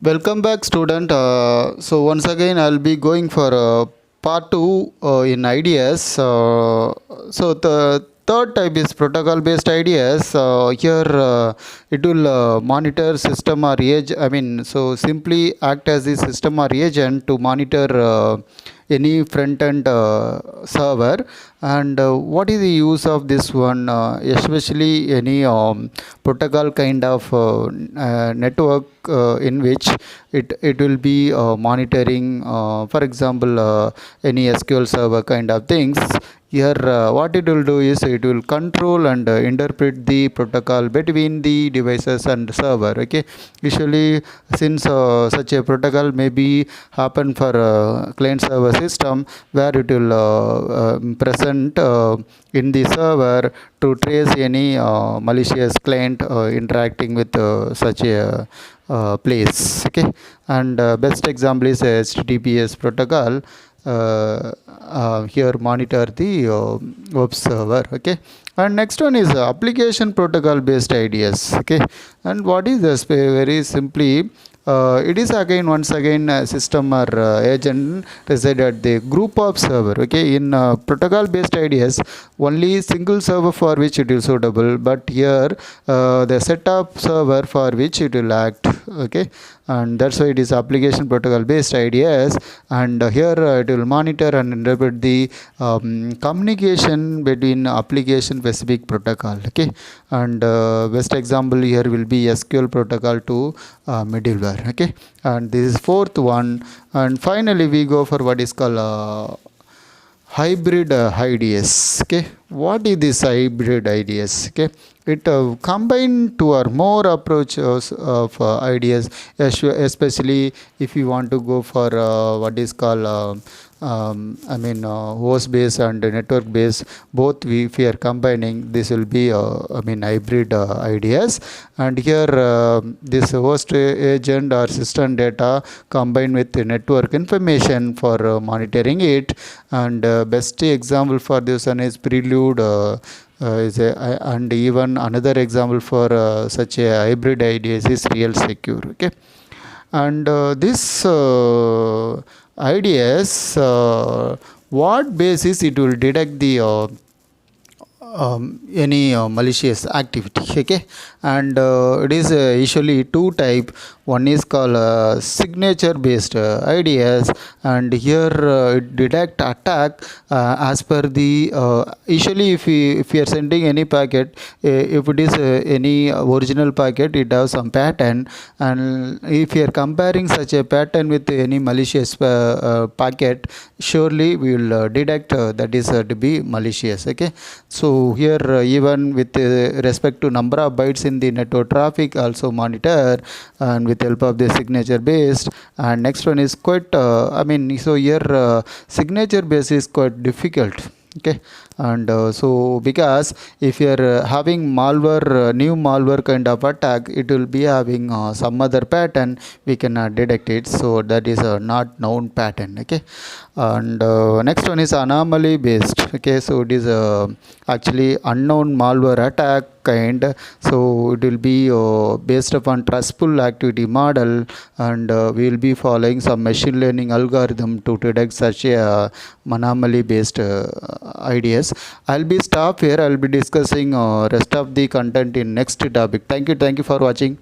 Welcome back, student. So once again, I'll be going for part two in ideas. So the third type is protocol-based ideas. Here, it will monitor system or agent. I mean, so simply act as the system or agent to monitor any front-end server. And what is the use of this one, especially any protocol kind of network in which it will be monitoring, for example, any SQL server kind of things. Here what it will do is it will control and interpret the protocol between the devices and server. Okay, usually since such a protocol may be happen for client server system, where it will present in the server to trace any malicious client interacting with such a place. Okay, and best example is HTTPS protocol. Here monitor the web server. Okay, and next one is application protocol based ideas. Okay, and what is this? Very simply, it is again once again a system or agent reside at the group of server. Okay, in protocol based ideas, only single server for which it is suitable, but here the set of server for which it will act. Okay, and that's why it is application protocol based ideas. And here it will monitor and interpret the communication between application specific protocol. Okay, and best example here will be SQL protocol to middleware. Okay, and this is fourth one. And finally we go for what is called hybrid IDS. Okay, what is this hybrid IDS? Okay, it combine two or more approaches of ideas, especially if you want to go for what is called host based and network based. Both if we are combining, this will be hybrid ideas. And here this host agent or system data combined with the network information for monitoring it. And best example for this one is Prelude. And even another example for such a hybrid ideas is Real Secure. Okay, and this ideas, what basis it will detect the any malicious activity. Okay, and it is usually two type. One is called signature based ideas, and here it detect attack as per the usually if we are sending any packet, if it is any original packet, it has some pattern. And if we are comparing such a pattern with any malicious packet, surely we will detect that is to be malicious. Okay, so here even with respect to number of bytes in the network traffic also monitor, and with help of the signature based. And next one is quite so here signature based is quite difficult. Okay, and so because if you are having malware, new malware kind of attack, it will be having some other pattern, we cannot detect it, so that is a not known pattern. Okay, and next one is anomaly based. Okay, so it is actually unknown malware attack kind, so it will be based upon trustful activity model. And we will be following some machine learning algorithm to detect such a anomaly based ideas. I'll be stop here. I'll be discussing rest of the content in next topic. Thank you for watching.